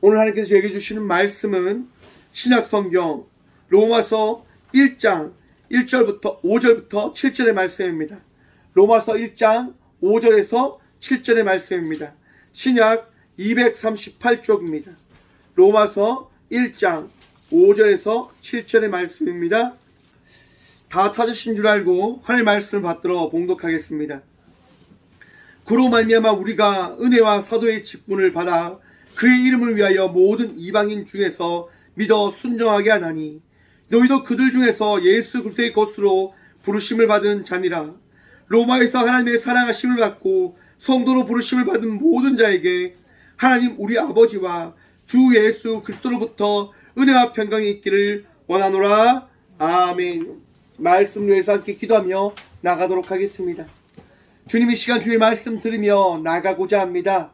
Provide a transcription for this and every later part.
오늘 하나님께서 저에게 주시는 말씀은 신약성경 로마서 1장 1절부터 5절부터 7절의 말씀입니다. 로마서 1장 5절에서 7절의 말씀입니다. 신약 238쪽입니다. 로마서 1장 5절에서 7절의 말씀입니다. 다 찾으신 줄 알고 하나님의 말씀을 받들어 봉독하겠습니다. 그로 말미암아 우리가 은혜와 사도의 직분을 받아 그의 이름을 위하여 모든 이방인 중에서 믿어 순종하게 하나니 너희도 그들 중에서 예수 그리스도의 것으로 부르심을 받은 자니라. 로마에서 하나님의 사랑하심을 받고 성도로 부르심을 받은 모든 자에게 하나님 우리 아버지와 주 예수 그리스도로부터 은혜와 평강이 있기를 원하노라. 아멘. 말씀 위해서 함께 기도하며 나가도록 하겠습니다. 주님, 이 시간 주의 말씀 들으며 나가고자 합니다.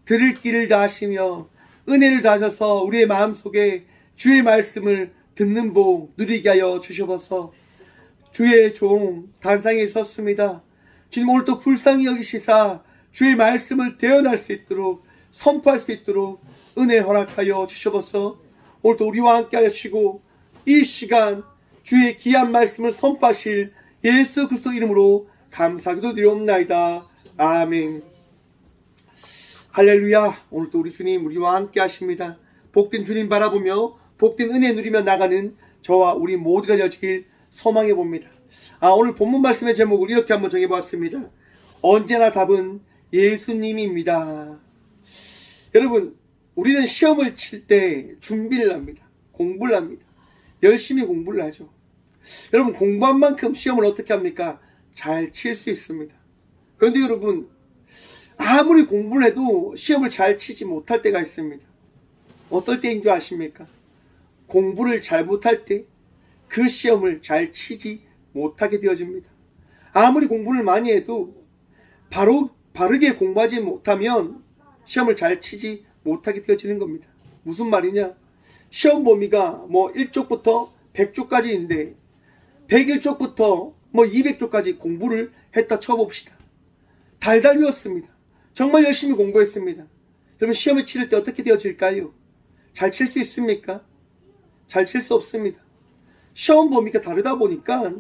들을 길을 다하시며 은혜를 다하셔서 우리의 마음속에 주의 말씀을 듣는 복 누리게 하여 주셔서 주의 종 단상에 섰습니다. 주님, 오늘도 불쌍히 여기시사 주의 말씀을 대언할 수 있도록 선포할 수 있도록 은혜 허락하여 주셔서 오늘도 우리와 함께 하시고 이 시간 주의 귀한 말씀을 선포하실 예수 그리스도 이름으로 감사기도 드리옵나이다. 아멘. 할렐루야. 오늘도 우리 주님 우리와 함께 하십니다. 복된 주님 바라보며 복된 은혜 누리며 나가는 저와 우리 모두가 되어지길 소망해 봅니다. 오늘 본문 말씀의 제목을 이렇게 한번 정해보았습니다. 언제나 답은 예수님입니다. 여러분, 우리는 시험을 칠 때 준비를 합니다. 공부를 합니다. 열심히 공부를 하죠. 여러분, 공부한 만큼 시험을 어떻게 합니까? 잘 칠 수 있습니다. 그런데 여러분, 아무리 공부를 해도 시험을 잘 치지 못할 때가 있습니다. 어떨 때인 줄 아십니까? 공부를 잘 못할 때 그 시험을 잘 치지 못하게 되어집니다. 아무리 공부를 많이 해도 바르게 공부하지 못하면 시험을 잘 치지 못하게 되어지는 겁니다. 무슨 말이냐? 시험 범위가 1쪽부터 100쪽까지인데 101쪽부터 200쪽까지 공부를 했다 쳐봅시다. 달달 외웠습니다. 정말 열심히 공부했습니다. 여러분, 시험을 치를 때 어떻게 되어질까요? 잘 칠 수 있습니까? 잘 칠 수 없습니다. 시험 범위가 다르다 보니까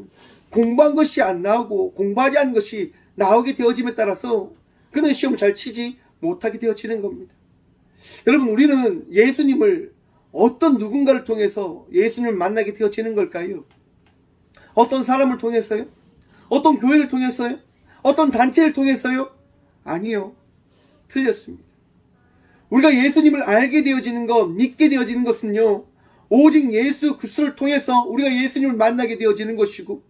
공부한 것이 안 나오고 공부하지 않은 것이 나오게 되어짐에 따라서 그는 시험을 잘 치지 못하게 되어지는 겁니다. 여러분, 우리는 예수님을 어떤 누군가를 통해서 예수님을 만나게 되어지는 걸까요? 어떤 사람을 통해서요? 어떤 교회를 통해서요? 어떤 단체를 통해서요? 아니요. 틀렸습니다. 우리가 예수님을 알게 되어지는 것, 믿게 되어지는 것은요, 오직 예수 그리스도를 통해서 우리가 예수님을 만나게 되어지는 것이고,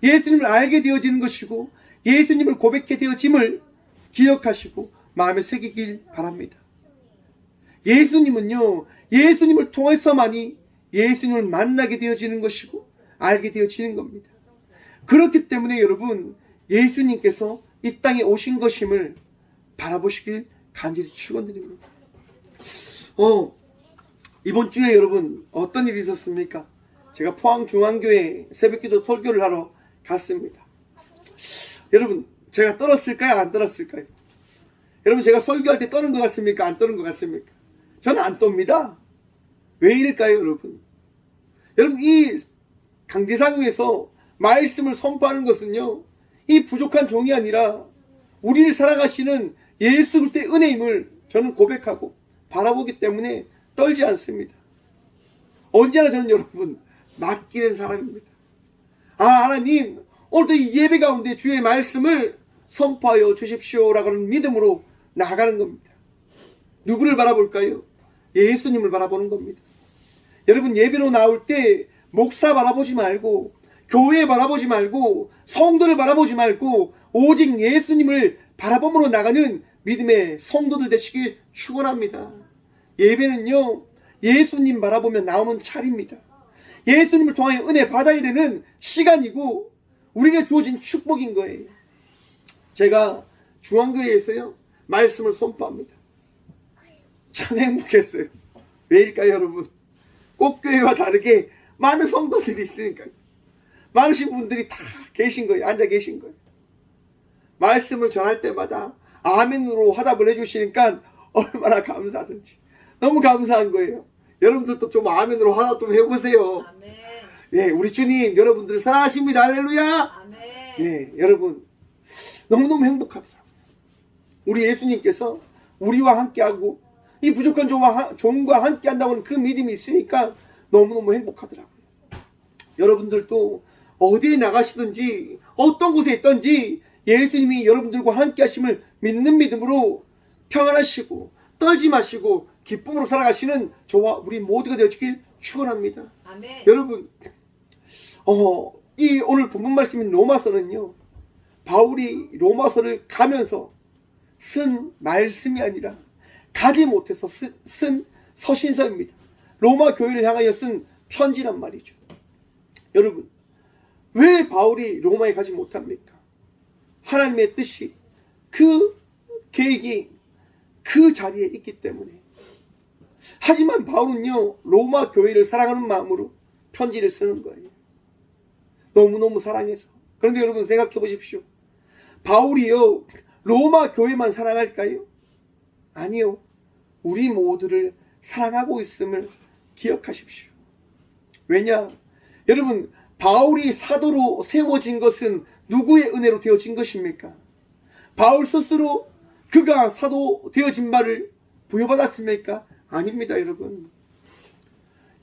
예수님을 알게 되어지는 것이고, 예수님을 고백해 되어짐을 기억하시고 마음에 새기길 바랍니다. 예수님은요, 예수님을 통해서만이 예수님을 만나게 되어지는 것이고 알게 되어지는 겁니다. 그렇기 때문에 여러분, 예수님께서 이 땅에 오신 것임을 바라보시길 간절히 축원드립니다. 이번 주에 여러분 어떤 일이 있었습니까? 제가 포항중앙교회 새벽기도 설교를 하러 갔습니다. 여러분, 제가 떨었을까요? 안 떨었을까요? 여러분, 제가 설교할 때 떠는 것 같습니까? 안 떠는 것 같습니까? 저는 안 떱니다. 왜 이럴까요, 여러분? 여러분, 이 강대상 위에서 말씀을 선포하는 것은요, 이 부족한 종이 아니라 우리를 사랑하시는 예수 그리스도의 은혜임을 저는 고백하고 바라보기 때문에 떨지 않습니다. 언제나 저는 여러분 맡기는 사람입니다. 하나님, 오늘도 이 예배 가운데 주의 말씀을 선포하여 주십시오라고 하는 믿음으로 나아가는 겁니다. 누구를 바라볼까요? 예수님을 바라보는 겁니다. 여러분, 예배로 나올 때 목사 바라보지 말고, 교회 바라보지 말고, 성도를 바라보지 말고 오직 예수님을 바라봄으로 나가는 믿음의 성도들 되시길 축원합니다. 예배는요, 예수님 바라보며 나오는 차례입니다. 예수님을 통하여 은혜 받아야 되는 시간이고 우리에게 주어진 축복인 거예요. 제가 중앙교회에서요, 말씀을 선포합니다. 참 행복했어요. 왜일까요, 여러분? 꽃교회와 다르게 많은 성도들이 있으니까요. 많으신 분들이 다 계신 거예요. 앉아 계신 거예요. 말씀을 전할 때마다 아멘으로 화답을 해주시니까 얼마나 감사하든지. 너무 감사한 거예요. 여러분들도 좀 아멘으로 하나 좀 해보세요. 아멘. 예, 우리 주님 여러분들을 사랑하십니다. 할렐루야. 아멘. 예, 여러분 너무너무 행복하더라고요. 우리 예수님께서 우리와 함께하고 이 부족한 종과 함께한다는 그 믿음이 있으니까 너무너무 행복하더라고요. 여러분들도 어디에 나가시든지 어떤 곳에 있든지 예수님이 여러분들과 함께하심을 믿는 믿음으로 평안하시고 떨지 마시고 기쁨으로 살아가시는 저와 우리 모두가 되어지길 축원합니다. 아멘. 여러분, 이 오늘 본문 말씀인 로마서는요, 바울이 로마서를 가면서 쓴 말씀이 아니라 가지 못해서 쓴 서신서입니다. 로마 교회를 향하여 쓴 편지란 말이죠. 여러분, 왜 바울이 로마에 가지 못합니까? 하나님의 뜻이, 그 계획이 그 자리에 있기 때문에. 하지만 바울은요, 로마 교회를 사랑하는 마음으로 편지를 쓰는 거예요. 너무너무 사랑해서. 그런데 여러분 생각해 보십시오. 바울이요, 로마 교회만 사랑할까요? 아니요. 우리 모두를 사랑하고 있음을 기억하십시오. 왜냐? 여러분, 바울이 사도로 세워진 것은 누구의 은혜로 되어진 것입니까? 바울 스스로 그가 사도 되어진 바를 부여받았습니까? 아닙니다, 여러분.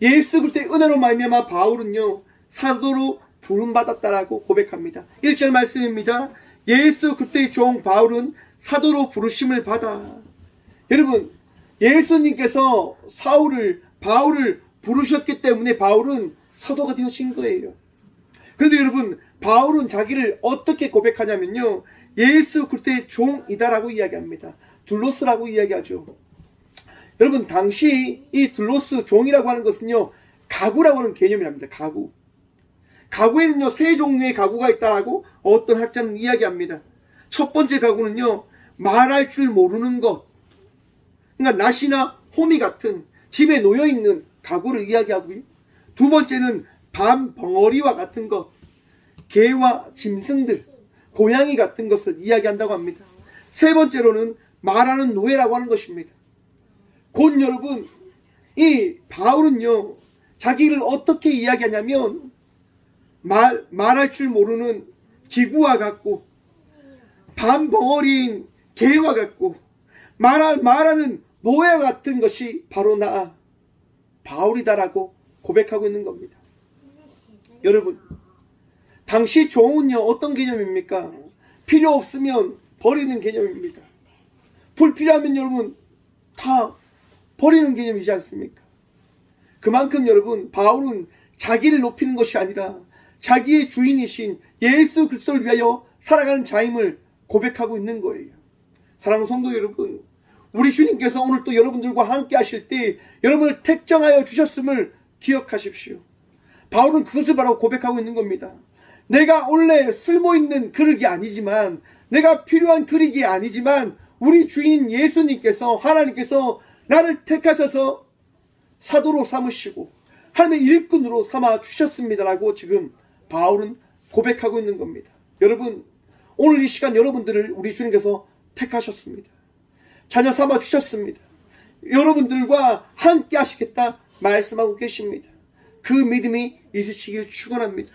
예수 그리스도의 은혜로 말미암아 바울은요, 사도로 부름받았다라고 고백합니다. 1절 말씀입니다. 예수 그리스도의 종 바울은 사도로 부르심을 받아. 여러분, 예수님께서 바울을 부르셨기 때문에 바울은 사도가 되어진 거예요. 그런데 여러분, 바울은 자기를 어떻게 고백하냐면요, 예수 그리스도의 종이다라고 이야기합니다. 둘로스라고 이야기하죠. 여러분, 당시 이 둘로스 종이라고 하는 것은요, 가구라고 하는 개념이랍니다. 가구. 가구에는요, 세 종류의 가구가 있다라고 어떤 학자는 이야기합니다. 첫 번째 가구는요, 말할 줄 모르는 것. 그러니까 낫이나 호미 같은 집에 놓여있는 가구를 이야기하고요. 두 번째는 밤 벙어리와 같은 것, 개와 짐승들, 고양이 같은 것을 이야기한다고 합니다. 세 번째로는 말하는 노예라고 하는 것입니다. 곧 여러분, 이 바울은요, 자기를 어떻게 이야기하냐면 말할 줄 모르는 기구와 같고 밤 벙어리인 개와 같고 말하는 노예 같은 것이 바로 나 바울이다라고 고백하고 있는 겁니다. 여러분, 당시 종은요, 어떤 개념입니까? 필요 없으면 버리는 개념입니다. 불필요하면 여러분 다 버리는 개념이지 않습니까? 그만큼 여러분, 바울은 자기를 높이는 것이 아니라 자기의 주인이신 예수 그리스도를 위하여 살아가는 자임을 고백하고 있는 거예요. 사랑하는 성도 여러분, 우리 주님께서 오늘 또 여러분들과 함께 하실 때 여러분을 택정하여 주셨음을 기억하십시오. 바울은 그것을 바로 고백하고 있는 겁니다. 내가 원래 쓸모있는 그릇이 아니지만, 내가 필요한 그릇이 아니지만 우리 주인 예수님께서, 하나님께서 나를 택하셔서 사도로 삼으시고 하나님의 일꾼으로 삼아 주셨습니다라고 지금 바울은 고백하고 있는 겁니다. 여러분, 오늘 이 시간 여러분들을 우리 주님께서 택하셨습니다. 자녀 삼아 주셨습니다. 여러분들과 함께 하시겠다 말씀하고 계십니다. 그 믿음이 있으시길 축원합니다.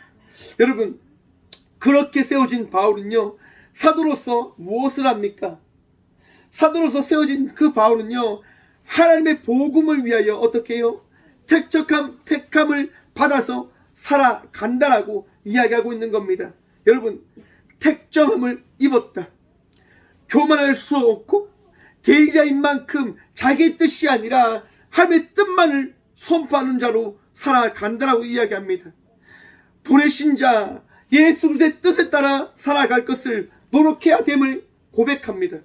여러분, 그렇게 세워진 바울은요, 사도로서 무엇을 합니까? 사도로서 세워진 그 바울은요, 하나님의 복음을 위하여 어떻게 해요? 택함을 받아서 살아간다라고 이야기하고 있는 겁니다. 여러분, 택정함을 입었다. 교만할 수 없고 대리자인 만큼 자기의 뜻이 아니라 하나님의 뜻만을 선포하는 자로 살아간다라고 이야기합니다. 보내신 자 예수 그리스도의 뜻에 따라 살아갈 것을 노력해야 됨을 고백합니다.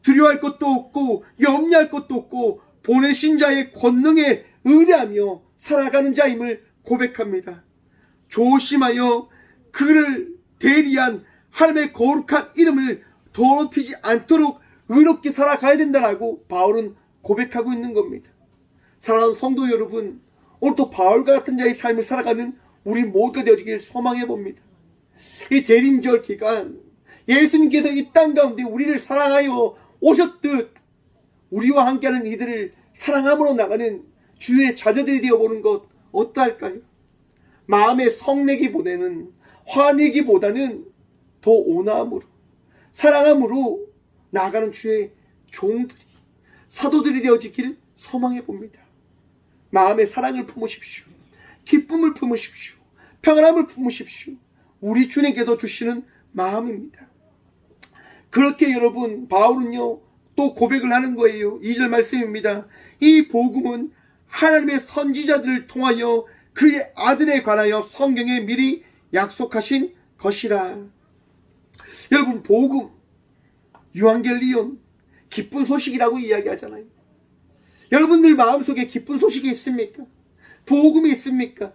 두려워할 것도 없고 염려할 것도 없고 보내신 자의 권능에 의뢰하며 살아가는 자임을 고백합니다. 조심하여 그를 대리한 하나님의 거룩한 이름을 더럽히지 않도록 의롭게 살아가야 된다라고 바울은 고백하고 있는 겁니다. 사랑하는 성도 여러분, 오늘도 바울과 같은 자의 삶을 살아가는 우리 모두가 되어지길 소망해 봅니다. 이 대림절 기간, 예수님께서 이 땅 가운데 우리를 사랑하여 오셨듯 우리와 함께하는 이들을 사랑함으로 나가는 주의 자녀들이 되어보는 것 어떠할까요? 마음의 성내기보다는 화내기보다는 더 온화함으로 사랑함으로 나아가는 주의 종들이 사도들이 되어지길 소망해 봅니다. 마음의 사랑을 품으십시오. 기쁨을 품으십시오. 평안함을 품으십시오. 우리 주님께도 주시는 마음입니다. 그렇게 여러분 바울은요 또 고백을 하는 거예요. 2절 말씀입니다. 이 복음은 하나님의 선지자들을 통하여 그의 아들에 관하여 성경에 미리 약속하신 것이라. 여러분 복음, 유앙겔리온, 기쁜 소식이라고 이야기하잖아요. 여러분들 마음속에 기쁜 소식이 있습니까? 복음이 있습니까?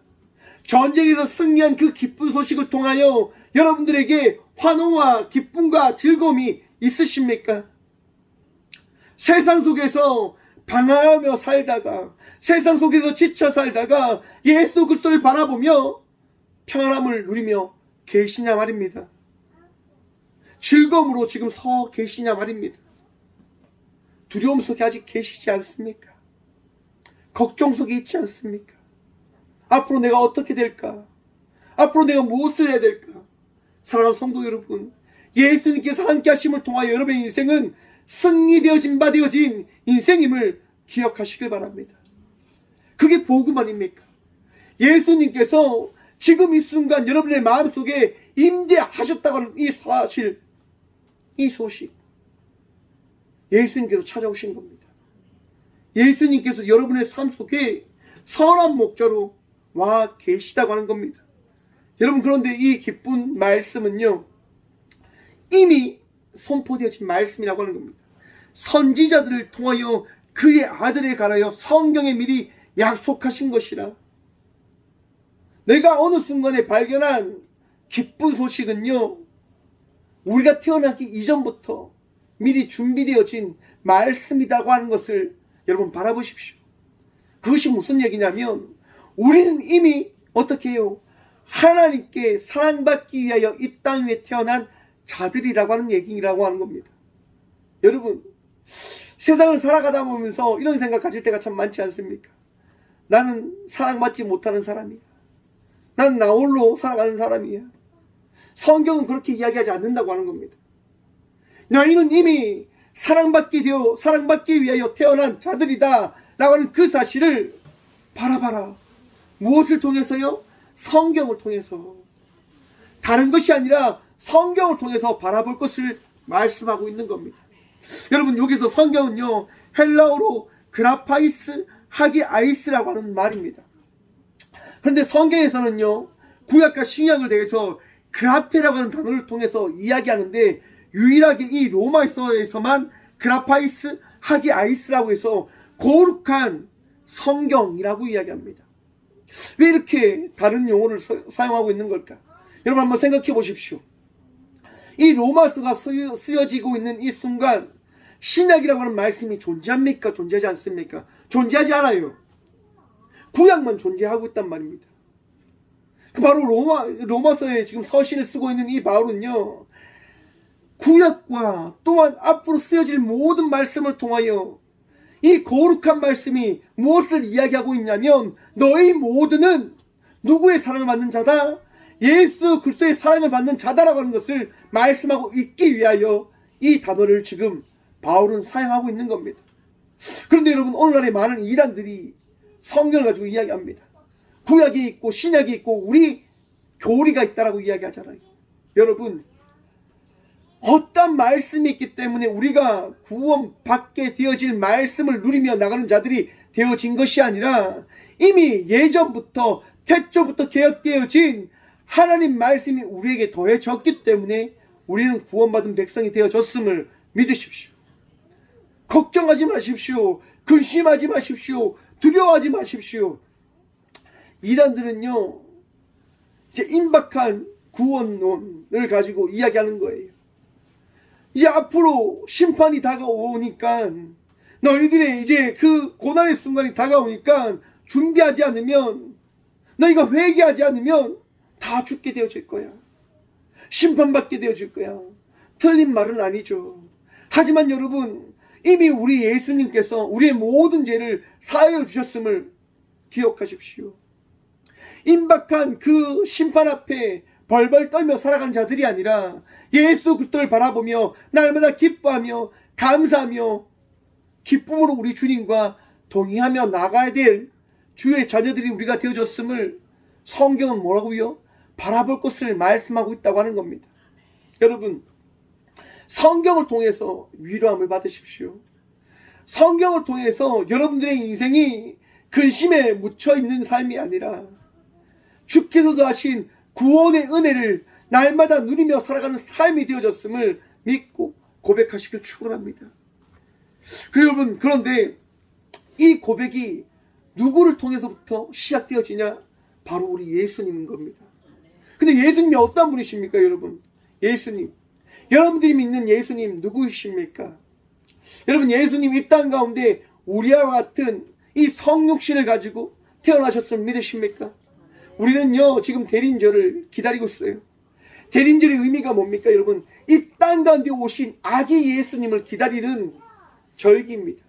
전쟁에서 승리한 그 기쁜 소식을 통하여 여러분들에게 환호와 기쁨과 즐거움이 있으십니까? 세상 속에서 방황하며 살다가 세상 속에서 지쳐 살다가 예수 그리스도를 바라보며 평안함을 누리며 계시냐 말입니다. 즐거움으로 지금 서 계시냐 말입니다. 두려움 속에 아직 계시지 않습니까? 걱정 속에 있지 않습니까? 앞으로 내가 어떻게 될까? 앞으로 내가 무엇을 해야 될까? 사랑하는 성도 여러분, 예수님께서 함께 하심을 통하여 여러분의 인생은 승리되어진 바 되어진 인생임을 기억하시길 바랍니다. 그게 복음 아닙니까? 예수님께서 지금 이 순간 여러분의 마음속에 임재하셨다고 하는 이 사실, 이 소식, 예수님께서 찾아오신 겁니다. 예수님께서 여러분의 삶 속에 선한 목자로 와 계시다고 하는 겁니다. 여러분, 그런데 이 기쁜 말씀은요 이미 선포되어진 말씀이라고 하는 겁니다. 선지자들을 통하여 그의 아들에 관하여 성경에 미리 약속하신 것이라. 내가 어느 순간에 발견한 기쁜 소식은요 우리가 태어나기 이전부터 미리 준비되어진 말씀이라고 하는 것을 여러분 바라보십시오. 그것이 무슨 얘기냐면 우리는 이미 어떻게 해요? 하나님께 사랑받기 위하여 이 땅 위에 태어난 자들이라고 하는 얘기라고 하는 겁니다. 여러분, 세상을 살아가다 보면서 이런 생각 가질 때가 참 많지 않습니까? 나는 사랑받지 못하는 사람이야. 난 나 홀로 살아가는 사람이야. 성경은 그렇게 이야기하지 않는다고 하는 겁니다. 너희는 이미 사랑받기 위하여 태어난 자들이다 라고 하는 그 사실을 바라봐라. 무엇을 통해서요? 성경을 통해서. 다른 것이 아니라 성경을 통해서 바라볼 것을 말씀하고 있는 겁니다. 여러분, 여기서 성경은요 헬라어로 그라파이스 하기아이스라고 하는 말입니다. 그런데 성경에서는요 구약과 신약을 대해서 그라페라고 하는 단어를 통해서 이야기하는데 유일하게 이 로마서에서만 그라파이스 하기아이스라고 해서 거룩한 성경이라고 이야기합니다. 왜 이렇게 다른 용어를 사용하고 있는 걸까? 여러분 한번 생각해 보십시오. 이 로마서가 쓰여지고 있는 이 순간 신약이라고 하는 말씀이 존재합니까? 존재하지 않습니까? 존재하지 않아요. 구약만 존재하고 있단 말입니다. 바로 로마서에 지금 서신을 쓰고 있는 이 바울은요 구약과 또한 앞으로 쓰여질 모든 말씀을 통하여 이 거룩한 말씀이 무엇을 이야기하고 있냐면 너희 모두는 누구의 사랑을 받는 자다? 예수 그리스도의 사랑을 받는 자다라고 하는 것을 말씀하고 있기 위하여 이 단어를 지금 바울은 사용하고 있는 겁니다. 그런데 여러분, 오늘날의 많은 이단들이 성경을 가지고 이야기합니다. 구약이 있고 신약이 있고 우리 교리가 있다라고 이야기하잖아요. 여러분, 어떤 말씀이 있기 때문에 우리가 구원받게 되어질 말씀을 누리며 나가는 자들이 되어진 것이 아니라 이미 예전부터 태초부터 계약되어진 하나님 말씀이 우리에게 더해졌기 때문에 우리는 구원받은 백성이 되어졌음을 믿으십시오. 걱정하지 마십시오. 근심하지 마십시오. 두려워하지 마십시오. 이단들은요 이제 임박한 구원론을 가지고 이야기하는 거예요. 이제 앞으로 심판이 다가오니까 너희들의 이제 그 고난의 순간이 다가오니까 준비하지 않으면, 너희가 회개하지 않으면 다 죽게 되어질 거야. 심판받게 되어질 거야. 틀린 말은 아니죠. 하지만 여러분, 이미 우리 예수님께서 우리의 모든 죄를 사하여 주셨음을 기억하십시오. 임박한 그 심판 앞에 벌벌 떨며 살아간 자들이 아니라 예수 그리스도를 바라보며 날마다 기뻐하며 감사하며 기쁨으로 우리 주님과 동의하며 나가야 될 주의 자녀들이 우리가 되어졌음을 성경은 뭐라고요? 바라볼 것을 말씀하고 있다고 하는 겁니다. 여러분, 성경을 통해서 위로함을 받으십시오. 성경을 통해서 여러분들의 인생이 근심에 묻혀있는 삶이 아니라 주께서도 하신 구원의 은혜를 날마다 누리며 살아가는 삶이 되어졌음을 믿고 고백하시길 축원합니다. 여러분, 그런데 이 고백이 누구를 통해서부터 시작되어지냐? 바로 우리 예수님인 겁니다. 근데 예수님이 어떤 분이십니까, 여러분? 예수님, 여러분들이 믿는 예수님 누구이십니까? 여러분, 예수님 이 땅 가운데 우리와 같은 이 성육신을 가지고 태어나셨음을 믿으십니까? 우리는요 지금 대림절을 기다리고 있어요. 대림절의 의미가 뭡니까, 여러분? 이 땅 가운데 오신 아기 예수님을 기다리는 절기입니다.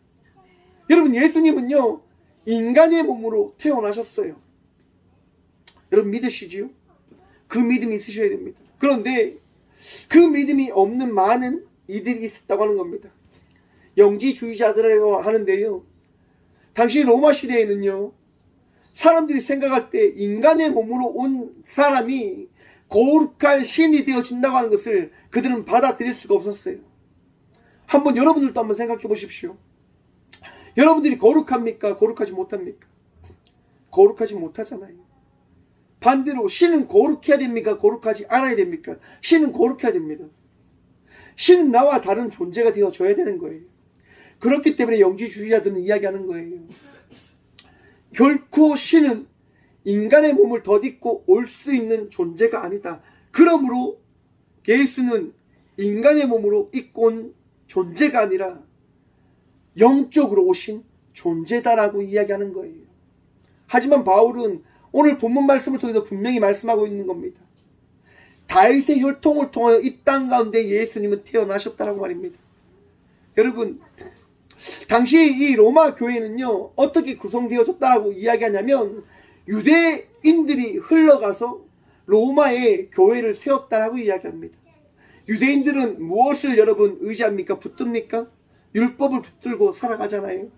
여러분, 예수님은요 인간의 몸으로 태어나셨어요. 여러분 믿으시지요? 그 믿음이 있으셔야 됩니다. 그런데 그 믿음이 없는 많은 이들이 있었다고 하는 겁니다. 영지주의자들이라고 하는데요, 당시 로마 시대에는요 사람들이 생각할 때 인간의 몸으로 온 사람이 거룩한 신이 되어진다고 하는 것을 그들은 받아들일 수가 없었어요. 한번 여러분들도 한번 생각해 보십시오. 여러분들이 거룩합니까? 거룩하지 못합니까? 거룩하지 못하잖아요. 반대로 신은 거룩해야 됩니까? 거룩하지 않아야 됩니까? 신은 거룩해야 됩니다. 신은 나와 다른 존재가 되어줘야 되는 거예요. 그렇기 때문에 영지주의자들은 이야기하는 거예요. 결코 신은 인간의 몸을 덧입고 올 수 있는 존재가 아니다. 그러므로 예수는 인간의 몸으로 입고 온 존재가 아니라 영적으로 오신 존재다라고 이야기하는 거예요. 하지만 바울은 오늘 본문 말씀을 통해서 분명히 말씀하고 있는 겁니다. 다윗의 혈통을 통하여 이 땅 가운데 예수님은 태어나셨다라고 말입니다. 여러분, 당시 이 로마 교회는요 어떻게 구성되어졌다라고 이야기하냐면 유대인들이 흘러가서 로마의 교회를 세웠다라고 이야기합니다. 유대인들은 무엇을 여러분 의지합니까? 붙듭니까? 율법을 붙들고 살아가잖아요.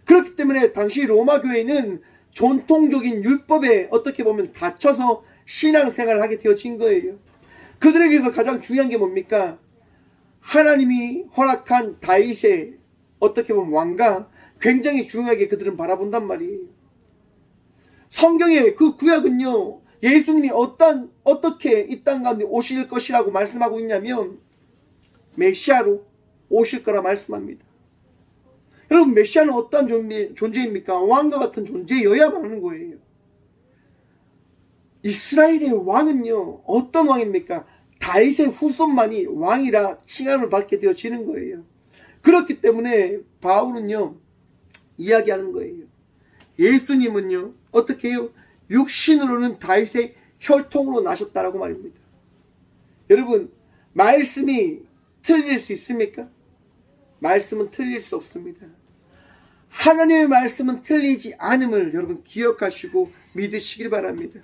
그렇기 때문에 당시 로마 교회는 전통적인 율법에 어떻게 보면 갇혀서 신앙생활을 하게 되어진 거예요. 그들에게서 가장 중요한 게 뭡니까? 하나님이 허락한 다윗의 어떻게 보면 왕가 굉장히 중요하게 그들은 바라본단 말이에요. 성경의 그 구약은요 예수님이 어떻게 이 땅 가운데 오실 것이라고 말씀하고 있냐면 메시아로 오실 거라 말씀합니다. 여러분, 메시아는 어떤 존재입니까? 왕과 같은 존재여야만 하는 거예요. 이스라엘의 왕은요 어떤 왕입니까? 다윗의 후손만이 왕이라 칭함을 받게 되어지는 거예요. 그렇기 때문에 바울은요 이야기하는 거예요. 예수님은요 어떻게 해요? 육신으로는 다윗의 혈통으로 나셨다라고 말입니다. 여러분, 말씀이 틀릴 수 있습니까? 말씀은 틀릴 수 없습니다. 하나님의 말씀은 틀리지 않음을 여러분 기억하시고 믿으시길 바랍니다.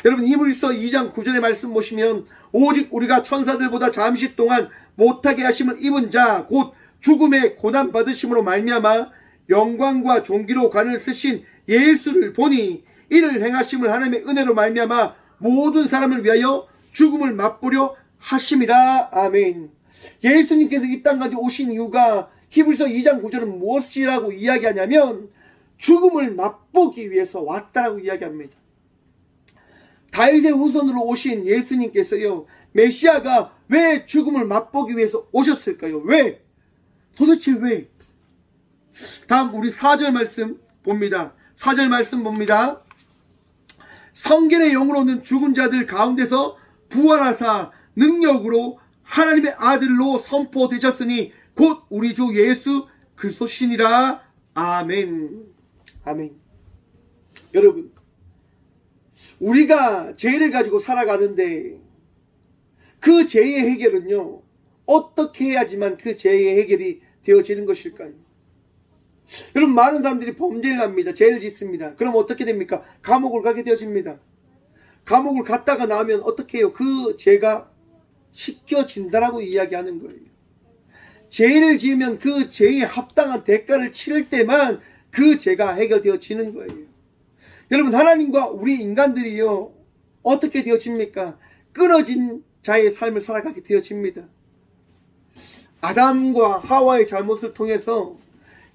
여러분, 히브리서 2장 9절의 말씀 보시면 오직 우리가 천사들보다 잠시 동안 못하게 하심을 입은 자 곧 죽음의 고난 받으심으로 말미암아 영광과 존귀로 관을 쓰신 예수를 보니 이를 행하심을 하나님의 은혜로 말미암아 모든 사람을 위하여 죽음을 맛보려 하심이라. 아멘. 예수님께서 이 땅 가운데 오신 이유가 히브리서 2장 9절은 무엇이라고 이야기하냐면 죽음을 맛보기 위해서 왔다라고 이야기합니다. 다윗의 후손으로 오신 예수님께서요 메시아가 왜 죽음을 맛보기 위해서 오셨을까요? 왜? 도대체 왜? 다음 우리 4절 말씀 봅니다. 4절 말씀 봅니다. 성결의 영으로는 죽은 자들 가운데서 부활하사 능력으로 하나님의 아들로 선포되셨으니 곧 우리 주 예수 그리스도시니라. 아멘. 아멘. 여러분, 우리가 죄를 가지고 살아가는데 그 죄의 해결은요 어떻게 해야지만 그 죄의 해결이 되어지는 것일까요? 여러분, 많은 사람들이 범죄를 합니다. 죄를 짓습니다. 그럼 어떻게 됩니까? 감옥을 가게 되어집니다. 감옥을 갔다가 나오면 어떻게 해요? 그 죄가 씻겨진다라고 이야기하는 거예요. 죄를 지으면 그 죄에 합당한 대가를 치를 때만 그 죄가 해결되어지는 거예요. 여러분, 하나님과 우리 인간들이요, 어떻게 되어집니까? 끊어진 자의 삶을 살아가게 되어집니다. 아담과 하와의 잘못을 통해서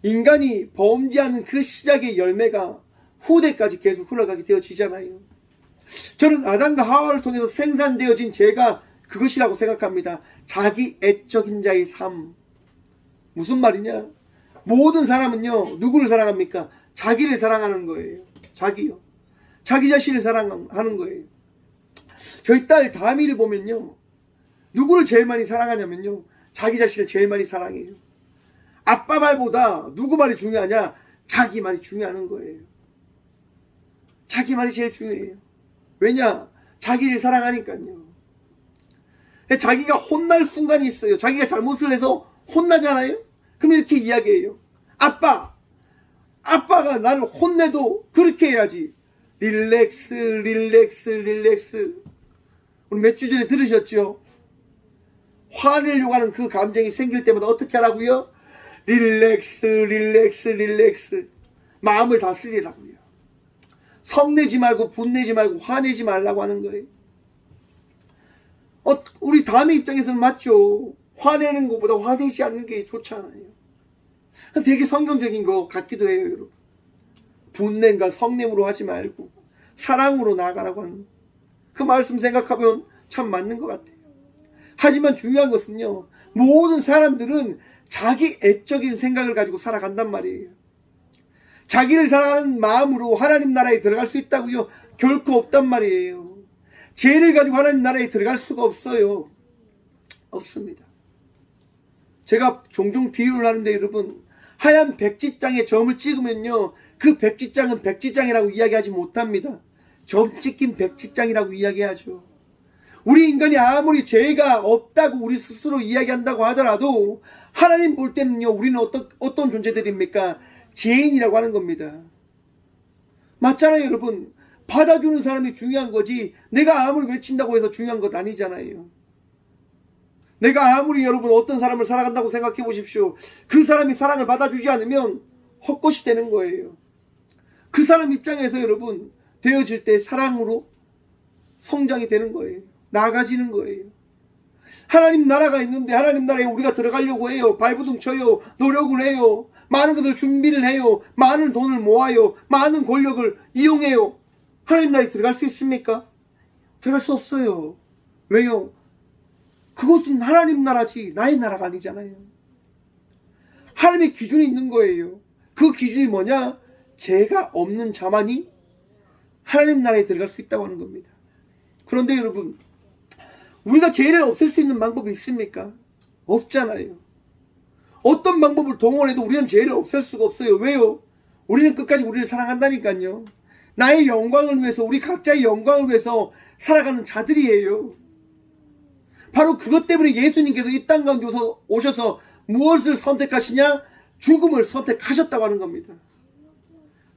인간이 범죄하는 그 시작의 열매가 후대까지 계속 흘러가게 되어지잖아요. 저는 아담과 하와를 통해서 생산되어진 죄가 그것이라고 생각합니다. 자기 애적인 자의 삶. 무슨 말이냐? 모든 사람은요, 누구를 사랑합니까? 자기를 사랑하는 거예요. 자기요. 자기 자신을 사랑하는 거예요. 저희 딸 다미를 보면요, 누구를 제일 많이 사랑하냐면요, 자기 자신을 제일 많이 사랑해요. 아빠 말보다 누구 말이 중요하냐? 자기 말이 중요한 거예요. 자기 말이 제일 중요해요. 왜냐? 자기를 사랑하니까요. 자기가 혼날 순간이 있어요. 자기가 잘못을 해서 혼나잖아요. 그럼 이렇게 이야기해요. 아빠가 나를 혼내도 그렇게 해야지. 릴렉스, 릴렉스, 릴렉스. 우리 몇 주 전에 들으셨죠? 화내려고 하는 그 감정이 생길 때마다 어떻게 하라고요? 릴렉스, 릴렉스, 릴렉스. 마음을 다스리라고요. 성내지 말고 분내지 말고 화내지 말라고 하는 거예요. 우리 다음의 입장에서는 맞죠. 화내는 것보다 화내지 않는 게 좋잖아요. 되게 성경적인 것 같기도 해요, 여러분. 분냄과 성냄으로 하지 말고 사랑으로 나아가라고 하는 그 말씀 생각하면 참 맞는 것 같아요. 하지만 중요한 것은요, 모든 사람들은 자기 애적인 생각을 가지고 살아간단 말이에요. 자기를 사랑하는 마음으로 하나님 나라에 들어갈 수 있다고요? 결코 없단 말이에요. 죄를 가지고 하나님 나라에 들어갈 수가 없어요. 없습니다. 제가 종종 비유를 하는데, 여러분, 하얀 백지장에 점을 찍으면요, 그 백지장은 백지장이라고 이야기하지 못합니다. 점 찍힌 백지장이라고 이야기하죠. 우리 인간이 아무리 죄가 없다고 우리 스스로 이야기한다고 하더라도 하나님 볼 때는요, 우리는 어떤 존재들입니까? 죄인이라고 하는 겁니다. 맞잖아요, 여러분. 받아주는 사람이 중요한 거지 내가 아무리 외친다고 해서 중요한 것 아니잖아요. 내가 아무리 여러분 어떤 사람을 사랑한다고 생각해 보십시오. 그 사람이 사랑을 받아주지 않으면 헛것이 되는 거예요. 그 사람 입장에서 여러분 되어질 때 사랑으로 성장이 되는 거예요. 나아가지는 거예요. 하나님 나라가 있는데 하나님 나라에 우리가 들어가려고 해요. 발부둥 쳐요. 노력을 해요. 많은 것을 준비를 해요. 많은 돈을 모아요. 많은 권력을 이용해요. 하나님 나라에 들어갈 수 있습니까? 들어갈 수 없어요. 왜요? 그것은 하나님 나라지 나의 나라가 아니잖아요. 하나님의 기준이 있는 거예요. 그 기준이 뭐냐? 죄가 없는 자만이 하나님 나라에 들어갈 수 있다고 하는 겁니다. 그런데 여러분, 우리가 죄를 없앨 수 있는 방법이 있습니까? 없잖아요. 어떤 방법을 동원해도 우리는 죄를 없앨 수가 없어요. 왜요? 우리는 끝까지 우리를 사랑한다니까요. 나의 영광을 위해서, 우리 각자의 영광을 위해서 살아가는 자들이에요. 바로 그것 때문에 예수님께서 이 땅 가운데 오셔서 무엇을 선택하시냐? 죽음을 선택하셨다고 하는 겁니다.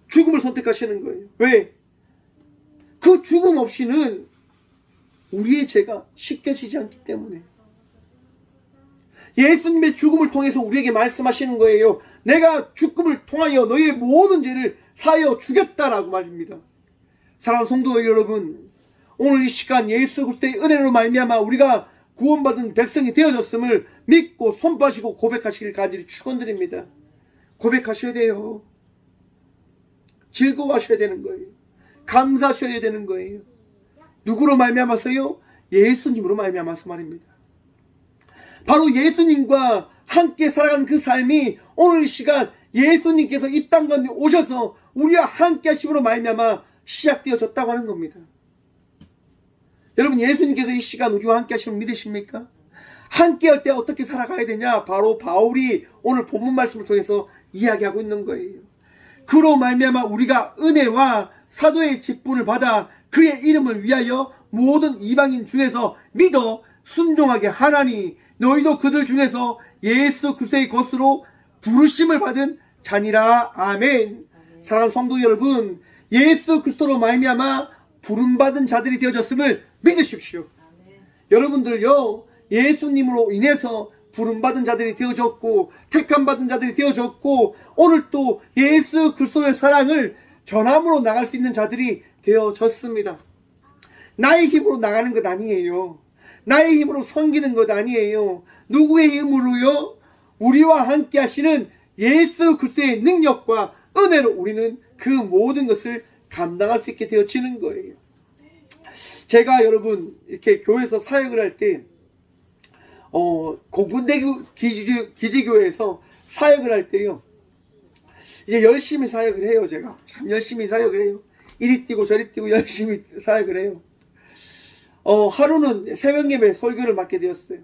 죽음을 선택하시는 거예요. 왜? 그 죽음 없이는 우리의 죄가 씻겨지지 않기 때문에. 예수님의 죽음을 통해서 우리에게 말씀하시는 거예요. 내가 죽음을 통하여 너희의 모든 죄를 사하여 주겠다라고 말입니다. 사랑하는 성도 여러분, 오늘 이 시간 예수 그리스도의 은혜로 말미암아 우리가 구원받은 백성이 되어졌음을 믿고 손빠시고 고백하시길 간절히 축원드립니다. 고백하셔야 돼요. 즐거워하셔야 되는 거예요. 감사하셔야 되는 거예요. 누구로 말미암아서요? 예수님으로 말미암아서 말입니다. 바로 예수님과 함께 살아가는 그 삶이 오늘 이 시간 예수님께서 이 땅 가운데 오셔서 우리와 함께 하심으로 말미암아 시작되어졌다고 하는 겁니다. 여러분, 예수님께서 이 시간 우리와 함께 하심을 믿으십니까? 함께 할 때 어떻게 살아가야 되냐? 바로 바울이 오늘 본문 말씀을 통해서 이야기하고 있는 거예요. 그로 말미암아 우리가 은혜와 사도의 직분을 받아 그의 이름을 위하여 모든 이방인 중에서 믿어 순종하게 하나니 너희도 그들 중에서 예수 그리스도의 것으로 부르심을 받은 자니라. 아멘. 사랑하는 성도 여러분, 예수 그리스도로 말미암아 부름받은 자들이 되어졌음을 믿으십시오. 여러분들요, 예수님으로 인해서 부름받은 자들이 되어졌고 택함받은 자들이 되어졌고 오늘 또 예수 그리스도의 사랑을 전함으로 나갈 수 있는 자들이 되어졌습니다. 나의 힘으로 나가는 것 아니에요. 나의 힘으로 섬기는 것 아니에요. 누구의 힘으로요? 우리와 함께 하시는 예수 그리스도의 능력과 은혜로 우리는 그 모든 것을 감당할 수 있게 되어지는 거예요. 제가 여러분 이렇게 교회에서 사역을 할 때 공군대교 기지교회에서 사역을 할 때요, 이제 열심히 사역을 해요. 제가 참 열심히 사역을 해요. 이리 뛰고 저리 뛰고 열심히 사역을 해요. 하루는 새벽 예배 설교를 맡게 되었어요.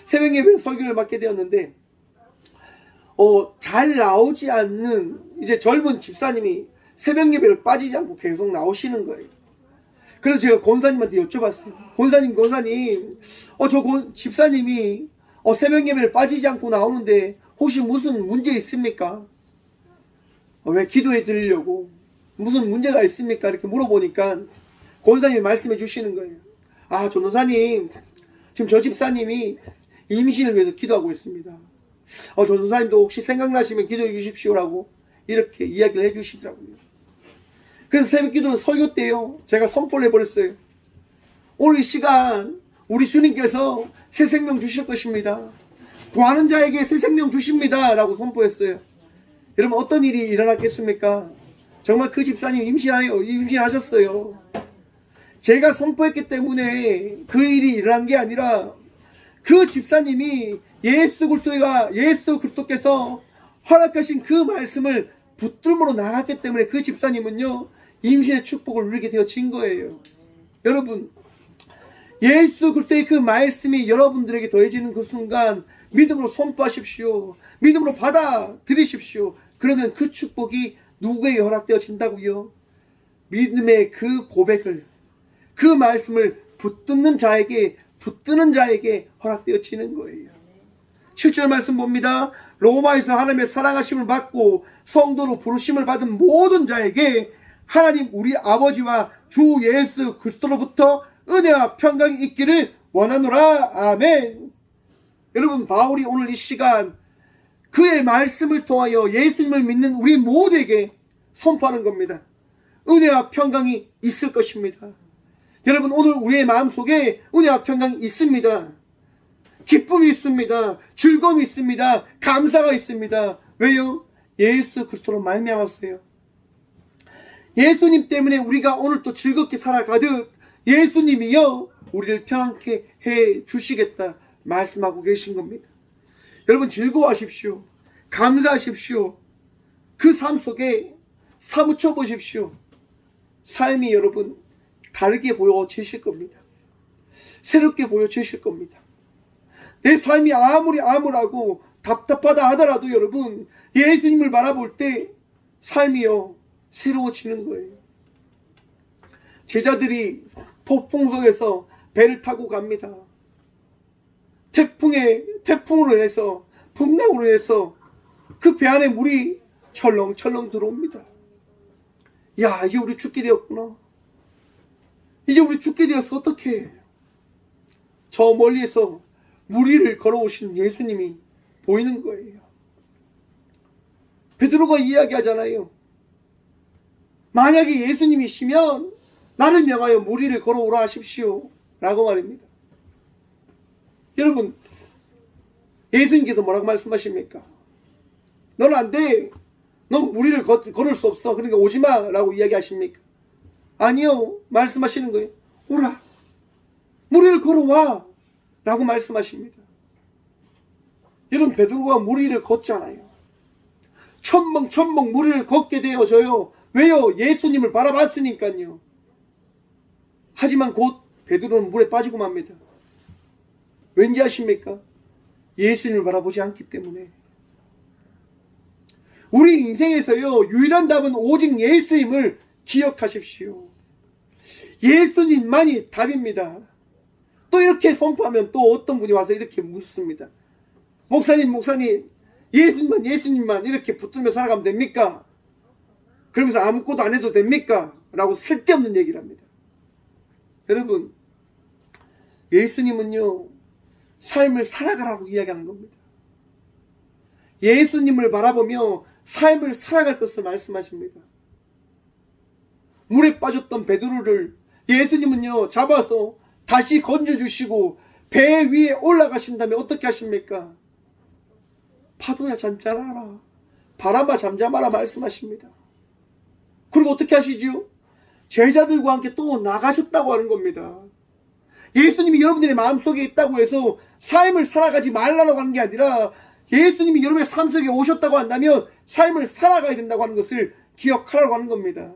새벽 예배 설교를 맡게 되었는데 잘 나오지 않는 이제 젊은 집사님이 새벽 예배를 빠지지 않고 계속 나오시는 거예요. 그래서 제가 권사님한테 여쭤봤어요. 권사님, 저 집사님이 새벽 예배를 빠지지 않고 나오는데 혹시 무슨 문제 있습니까? 왜 기도해 드리려고 무슨 문제가 있습니까? 이렇게 물어보니까 권사님이 말씀해 주시는 거예요. 아, 전도사님, 지금 저 집사님이 임신을 위해서 기도하고 있습니다. 전도사님도 혹시 생각나시면 기도해 주십시오라고 이렇게 이야기를 해 주시더라고요. 그래서 새벽 기도 설교 때요, 제가 선포를 해버렸어요. 오늘 이 시간 우리 주님께서 새 생명 주실 것입니다. 구하는 자에게 새 생명 주십니다 라고 선포했어요. 여러분, 어떤 일이 일어났겠습니까? 정말 그 집사님 임신하셨어요. 제가 선포했기 때문에 그 일이 일어난 게 아니라 그 집사님이 예수 그리스도께서 허락하신 그 말씀을 붙들므로 나갔기 때문에 그 집사님은요, 임신의 축복을 누리게 되어진 거예요. 여러분, 예수 그리스도의 그 말씀이 여러분들에게 더해지는 그 순간 믿음으로 선포하십시오. 믿음으로 받아들이십시오. 그러면 그 축복이 누구에게 허락되어진다고요? 믿음의 그 고백을, 그 말씀을 붙드는 자에게 허락되어지는 거예요. 7절 말씀 봅니다. 로마에서 하나님의 사랑하심을 받고 성도로 부르심을 받은 모든 자에게 하나님 우리 아버지와 주 예수 그리스도로부터 은혜와 평강이 있기를 원하노라. 아멘. 여러분, 바울이 오늘 이 시간 그의 말씀을 통하여 예수님을 믿는 우리 모두에게 선포하는 겁니다. 은혜와 평강이 있을 것입니다. 여러분, 오늘 우리의 마음속에 은혜와 평강이 있습니다. 기쁨이 있습니다. 즐거움이 있습니다. 감사가 있습니다. 왜요? 예수 그리스도로 말미암았어요. 예수님 때문에 우리가 오늘 또 즐겁게 살아가듯 예수님이요, 우리를 평안케 해 주시겠다 말씀하고 계신 겁니다. 여러분, 즐거워하십시오. 감사하십시오. 그 삶 속에 사무쳐 보십시오. 삶이 여러분 다르게 보여지실 겁니다. 새롭게 보여지실 겁니다. 내 삶이 아무리 암울하고 답답하다 하더라도 여러분, 예수님을 바라볼 때 삶이요 새로워지는 거예요. 제자들이 폭풍 속에서 배를 타고 갑니다. 태풍으로 인해서, 풍랑으로 인해서 그 배 안에 물이 철렁철렁 들어옵니다. 야, 이제 우리 죽게 되었구나. 이제 우리 죽게 되었어. 어떡해. 저 멀리에서 물 위를 걸어오신 예수님이 보이는 거예요. 베드로가 이야기하잖아요. 만약에 예수님이시면 나를 명하여 물 위를 걸어오라 하십시오 라고 말입니다. 여러분, 예수님께서 뭐라고 말씀하십니까? 너는 안 돼. 넌 물 위를 걸을 수 없어. 그러니까 오지마 라고 이야기하십니까? 아니요. 말씀하시는 거예요. 오라. 물 위를 걸어와 라고 말씀하십니다. 여러분, 베드로가 물 위를 걷잖아요. 첨벙 물 위를 걷게 되어져요. 왜요? 예수님을 바라봤으니까요. 하지만 곧 베드로는 물에 빠지고 맙니다. 왠지 아십니까? 예수님을 바라보지 않기 때문에. 우리 인생에서요, 유일한 답은 오직 예수님을 기억하십시오. 예수님만이 답입니다. 또 이렇게 선포하면 또 어떤 분이 와서 이렇게 묻습니다. 목사님 예수님만 이렇게 붙들며 살아가면 됩니까? 그러면서 아무것도 안 해도 됩니까? 라고 쓸데없는 얘기를 합니다. 여러분, 예수님은요, 삶을 살아가라고 이야기하는 겁니다. 예수님을 바라보며 삶을 살아갈 것을 말씀하십니다. 물에 빠졌던 베드로를 예수님은요, 잡아서 다시 건져주시고 배 위에 올라가신 다음에 어떻게 하십니까? 파도야 잠잠하라, 바람아 잠잠하라 말씀하십니다. 그리고 어떻게 하시지요? 제자들과 함께 또 나가셨다고 하는 겁니다. 예수님이 여러분들의 마음속에 있다고 해서 삶을 살아가지 말라고 하는 게 아니라 예수님이 여러분의 삶 속에 오셨다고 한다면 삶을 살아가야 된다고 하는 것을 기억하라고 하는 겁니다.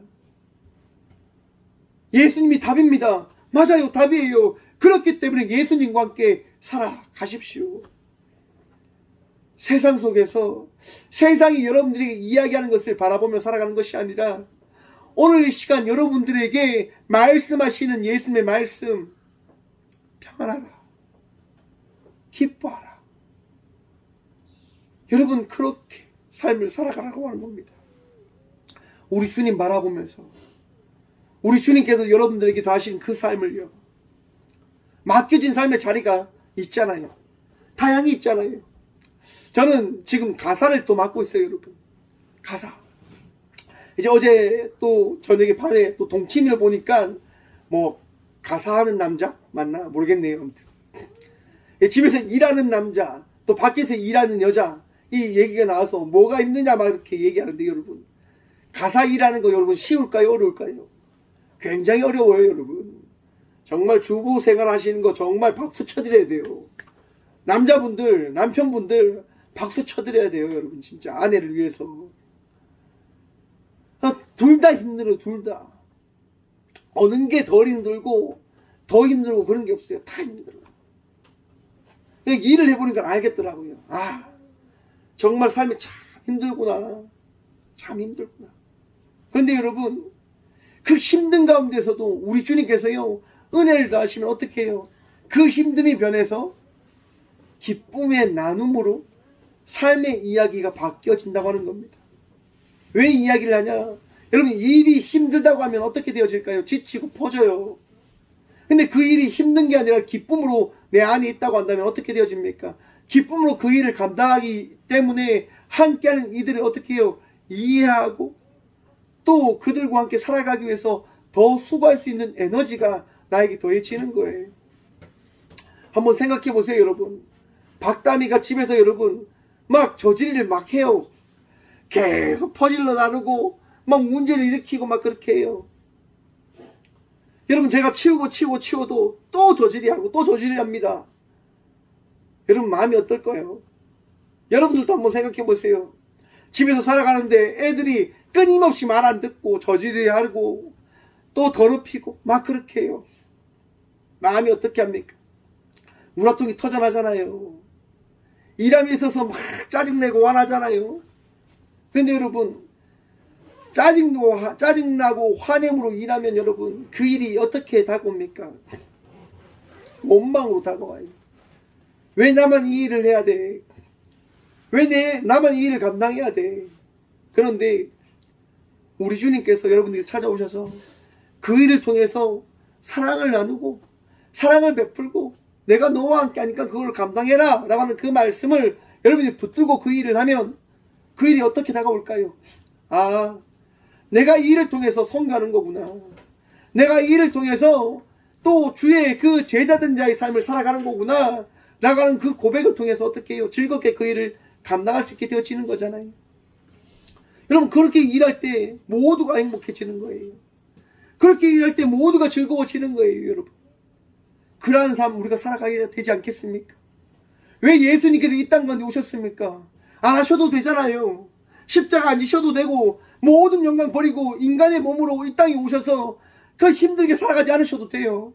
예수님이 답입니다. 맞아요, 답이에요. 그렇기 때문에 예수님과 함께 살아가십시오. 세상 속에서 세상이 여러분들에게 이야기하는 것을 바라보며 살아가는 것이 아니라 오늘 이 시간 여러분들에게 말씀하시는 예수님의 말씀, 평안하라, 기뻐하라. 여러분, 그렇게 삶을 살아가라고 하는 겁니다. 우리 주님 바라보면서 우리 주님께서 여러분들에게 더하신 그 삶을요, 맡겨진 삶의 자리가 있잖아요. 다양히 있잖아요. 저는 지금 가사를 또 맡고 있어요, 여러분. 가사. 이제 어제 또 저녁에 밤에 또 동치미를 보니까 뭐 가사하는 남자 맞나 모르겠네요. 아무튼 집에서 일하는 남자, 또 밖에서 일하는 여자, 이 얘기가 나와서 뭐가 힘드냐 막 이렇게 얘기하는데, 여러분, 가사 일하는 거 여러분 쉬울까요, 어려울까요? 굉장히 어려워요, 여러분. 정말 주부 생활 하시는 거 정말 박수 쳐드려야 돼요. 남자분들, 남편분들 박수 쳐드려야 돼요, 여러분. 진짜 아내를 위해서. 둘 다 힘들어, 둘 다. 어느 게 덜 힘들고 더 힘들고 그런 게 없어요. 다 힘들어요. 일을 해보니까 알겠더라고요. 아, 정말 삶이 참 힘들구나. 참 힘들구나. 그런데 여러분, 그 힘든 가운데서도 우리 주님께서요, 은혜를 더하시면 어떻게 해요? 그 힘듦이 변해서 기쁨의 나눔으로 삶의 이야기가 바뀌어진다고 하는 겁니다. 왜 이야기를 하냐? 여러분, 일이 힘들다고 하면 어떻게 되어질까요? 지치고 퍼져요. 근데 그 일이 힘든 게 아니라 기쁨으로 내 안에 있다고 한다면 어떻게 되어집니까? 기쁨으로 그 일을 감당하기 때문에 함께하는 이들을 어떻게 해요? 이해하고 또 그들과 함께 살아가기 위해서 더 수고할 수 있는 에너지가 나에게 더해지는 거예요. 한번 생각해 보세요, 여러분. 박다미가 집에서 여러분 막 저질을 막 해요. 계속 퍼질러 나누고 막 문제를 일으키고 막 그렇게 해요. 여러분, 제가 치우고 또 저질이 하고 또 저질이 합니다. 여러분, 마음이 어떨까요? 여러분들도 한번 생각해 보세요. 집에서 살아가는데 애들이 끊임없이 말 안 듣고 저질이 하고 또 더럽히고 막 그렇게 해요. 마음이 어떻게 합니까? 우라통이 터져나잖아요. 일함에 있어서 막 짜증내고 화나잖아요. 그런데 여러분, 짜증나고 화냄으로 일하면 여러분, 그 일이 어떻게 다가옵니까? 원망으로 다가와요. 왜 나만 이 일을 해야 돼? 왜 나만 이 일을 감당해야 돼? 그런데 우리 주님께서 여러분들이 찾아오셔서 그 일을 통해서 사랑을 나누고 사랑을 베풀고 내가 너와 함께 하니까 그걸 감당해라 라고 하는 그 말씀을 여러분이 붙들고 그 일을 하면 그 일이 어떻게 다가올까요? 아, 내가 이 일을 통해서 선교하는 거구나. 내가 이 일을 통해서 또 주의 그 제자된 자의 삶을 살아가는 거구나 라고 하는 그 고백을 통해서 어떻게 해요? 즐겁게 그 일을 감당할 수 있게 되어지는 거잖아요. 여러분, 그렇게 일할 때 모두가 행복해지는 거예요. 그렇게 일할 때 모두가 즐거워지는 거예요, 여러분. 그러한 삶 우리가 살아가야 되지 않겠습니까? 왜 예수님께서 이 땅 가운데 오셨습니까? 안 하셔도 되잖아요. 십자가 안 지셔도 되고 모든 영광 버리고 인간의 몸으로 이 땅에 오셔서 그 힘들게 살아가지 않으셔도 돼요.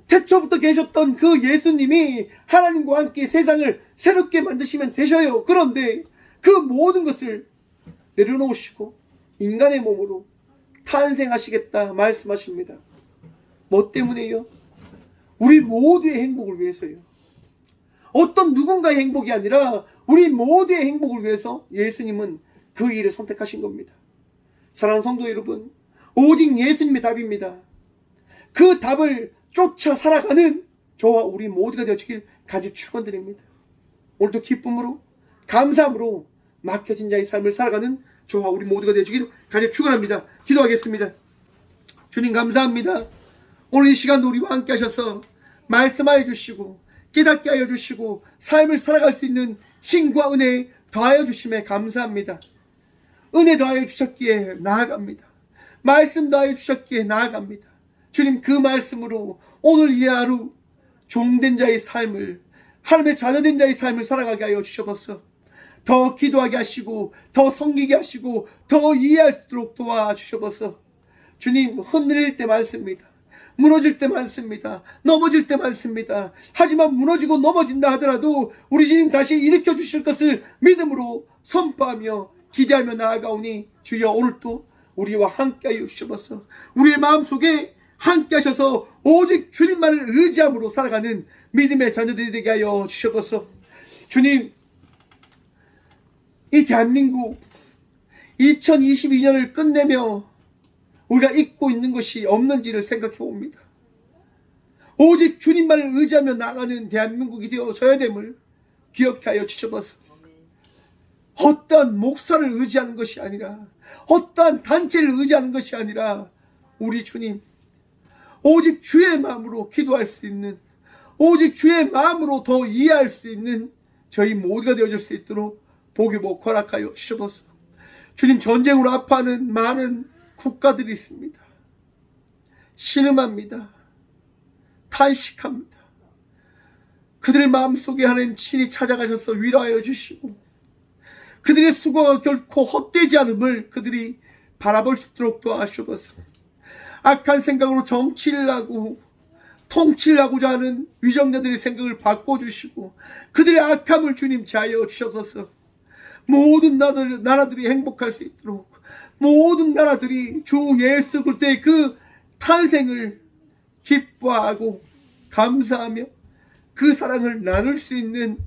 태초부터 계셨던 그 예수님이 하나님과 함께 세상을 새롭게 만드시면 되셔요. 그런데 그 모든 것을 내려놓으시고 인간의 몸으로 탄생하시겠다 말씀하십니다. 뭐 때문에요? 우리 모두의 행복을 위해서요. 어떤 누군가의 행복이 아니라 우리 모두의 행복을 위해서 예수님은 그 일을 선택하신 겁니다. 사랑하는 성도 여러분, 오직 예수님의 답입니다. 그 답을 쫓아 살아가는 저와 우리 모두가 되어지길 간절히 축원드립니다. 오늘도 기쁨으로 감사함으로 맡겨진 자의 삶을 살아가는 저와 우리 모두가 되어지길 간절히 축원합니다. 기도하겠습니다. 주님 감사합니다. 오늘 이 시간도 우리와 함께 하셔서 말씀하여 주시고 깨닫게 하여 주시고 삶을 살아갈 수 있는 힘과 은혜 더하여 주심에 감사합니다. 은혜 더하여 주셨기에 나아갑니다. 말씀 더하여 주셨기에 나아갑니다. 주님, 그 말씀으로 오늘 이 하루 종된 자의 삶을, 하나님의 자녀된 자의 삶을 살아가게 하여 주셔서 더 기도하게 하시고 더 섬기게 하시고 더 이해할 수 있도록 도와주셔서 주님, 흔들릴 때 많습니다. 무너질 때 많습니다. 넘어질 때 많습니다. 하지만 무너지고 넘어진다 하더라도 우리 주님 다시 일으켜 주실 것을 믿음으로 선포하며 기대하며 나아가오니 주여, 오늘도 우리와 함께하여 주셔서 우리의 마음속에 함께 하셔서 오직 주님만을 의지함으로 살아가는 믿음의 자녀들이 되게 하여 주셔서 주님, 이 대한민국 2022년을 끝내며 우리가 잊고 있는 것이 없는지를 생각해 봅니다. 오직 주님만을 의지하며 나가는 대한민국이 되어져야 됨을 기억해 하여 주셔서 어떠한 목사를 의지하는 것이 아니라, 어떠한 단체를 의지하는 것이 아니라 우리 주님, 오직 주의 마음으로 기도할 수 있는, 오직 주의 마음으로 더 이해할 수 있는 저희 모두가 되어질 수 있도록 복이고 허락하여 주셔서 주님, 전쟁으로 아파하는 많은 국가들이 있습니다. 신음합니다. 탄식합니다. 그들 마음속에 하나님 친히 찾아가셔서 위로하여 주시고 그들의 수고가 결코 헛되지 않음을 그들이 바라볼 수 있도록 도와주셔서 악한 생각으로 정치를 하고 통치를 하고자 하는 위정자들의 생각을 바꿔주시고 그들의 악함을 주님 제하여 주셔서 모든 나라들이 행복할 수 있도록, 모든 나라들이 주 예수 그리스도의 그 탄생을 기뻐하고 감사하며 그 사랑을 나눌 수 있는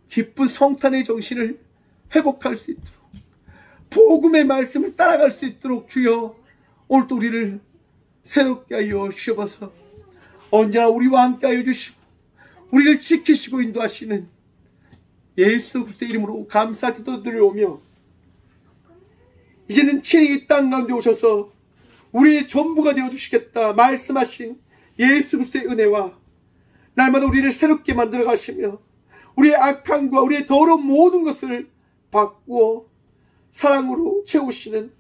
기쁜 성탄의 정신을 회복할 수 있도록, 복음의 말씀을 따라갈 수 있도록 주여 오늘도 우리를 새롭게 하여 주셔서 언제나 우리와 함께 하여 주시고 우리를 지키시고 인도하시는 예수 그리스도의 이름으로 감사 기도드리오며 이제는 친히 이 땅 가운데 오셔서 우리의 전부가 되어주시겠다 말씀하신 예수 그리스도의 은혜와 날마다 우리를 새롭게 만들어 가시며 우리의 악함과 우리의 더러운 모든 것을 바꾸어 사랑으로 채우시는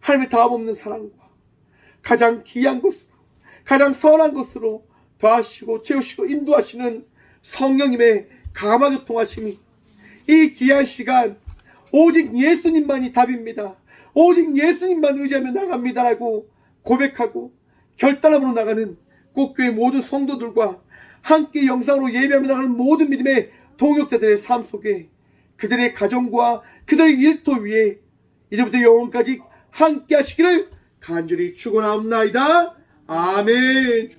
하나님의 다함없는 사랑과 가장 귀한 것으로, 가장 선한 것으로 더하시고 채우시고 인도하시는 성령님의 감화교통하심이 이 귀한 시간 오직 예수님만이 답입니다. 오직 예수님만 의지하며 나갑니다라고 고백하고 결단함으로 나가는 꽃교회 모든 성도들과 함께 영상으로 예배하며 나가는 모든 믿음의 동역자들의 삶 속에 그들의 가정과 그들의 일터 위에 이제부터 영원까지 함께 하시기를 간절히 축원하옵나이다. 아멘.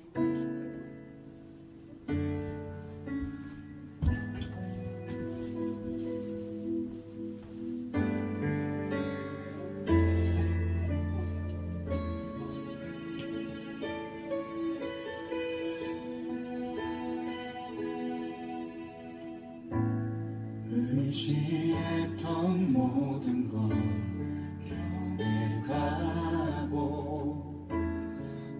의지했던 모든 것 변해가고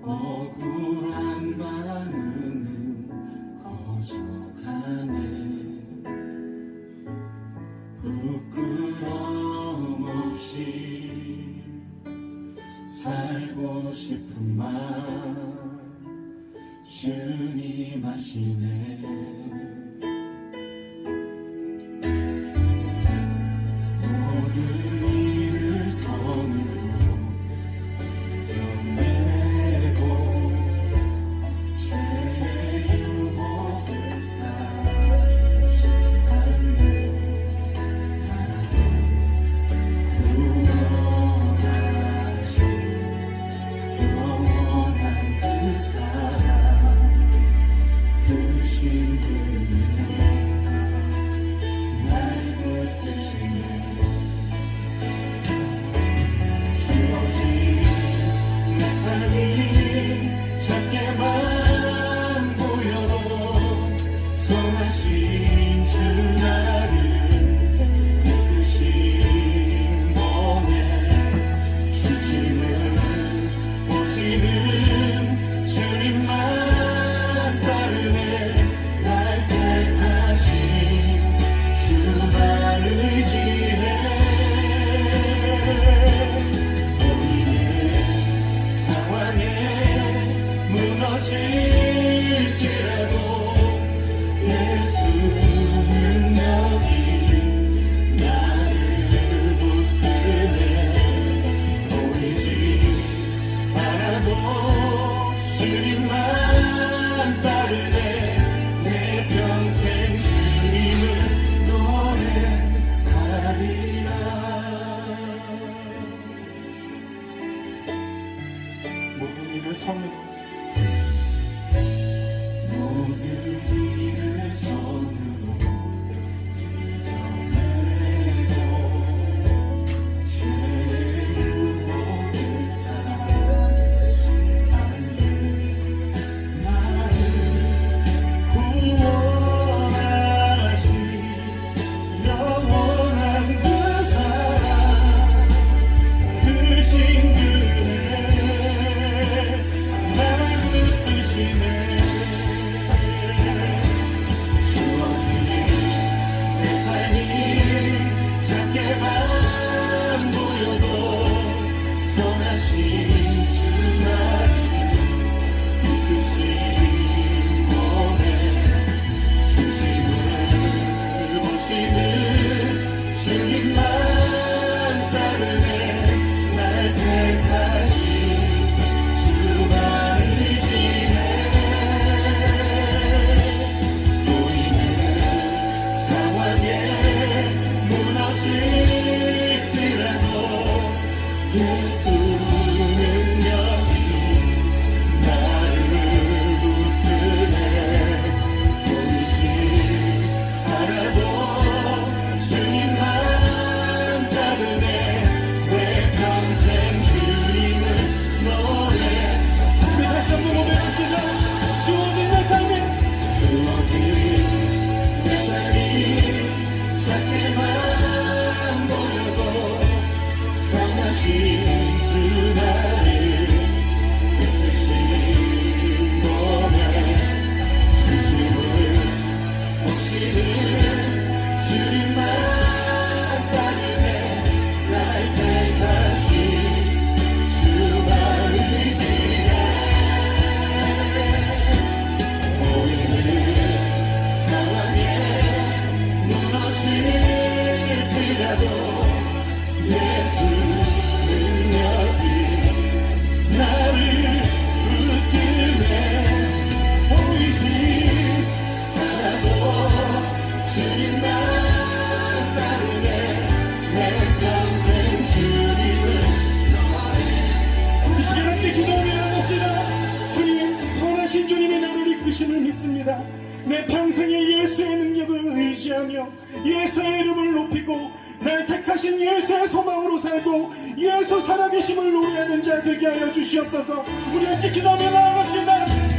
억울한 마음은 커져가네. 부끄럼 없이 살고 싶은 마음 주님 아시네. 영원한 그 사랑 내 삶이 작게만 보여도 선하신 주 나를 이끄신 몸에 주시는 보시는 주님만 따르네 날 택하신 주만 의지해 보이는 상황에 무너질지라도 예수 능력이 나를 붙드네 보이지 않아도 주님만 따르네 내 평생 주님을 노래하리라. 모든 일을 선으로 모든 일을 선으로 이겨내고 죄의 유혹을 따르지 않는 나를 구원하신 영원한 그 사랑 그 신들에 날 붙드시네 주어진 내 삶이 작게만 보여도 선하신 주 나를 이끄신 몸에 중심을 보시는 주님만 따르네 날 택하신 주만 의지해 보이는 상황에 무너질지라도 예수 능력이 나를 붙드네 보이지 않아도 주님만 따르네 내 평생 주님을 노래 우리 다시 한번 고백합시다. 주어진 내 삶이 주어진 내 삶이 작게만 보여도 선하신 주 나를 이끄신 몸에 주심을 보시는 주님만 따르네 날 택하신 주만 의지해 보이는 상황에 무너질지라도 예수 능력이 나를 붙드네 보이지 않아도 주님만 따르네 내 평생 주님을 이 시간 함께 기도하며 나갑시다. 주님, 선하신 주님의 나를 이끄심을 믿습니다. 내 평생에 예수의 능력을 의지하며 예수의 이름을 높이고 날 택하신 예수의 소망으로 살고 예수 살아계심을 노래하는 자 되게 하여 주시옵소서. 우리 함께 기도하며 나아갑시다.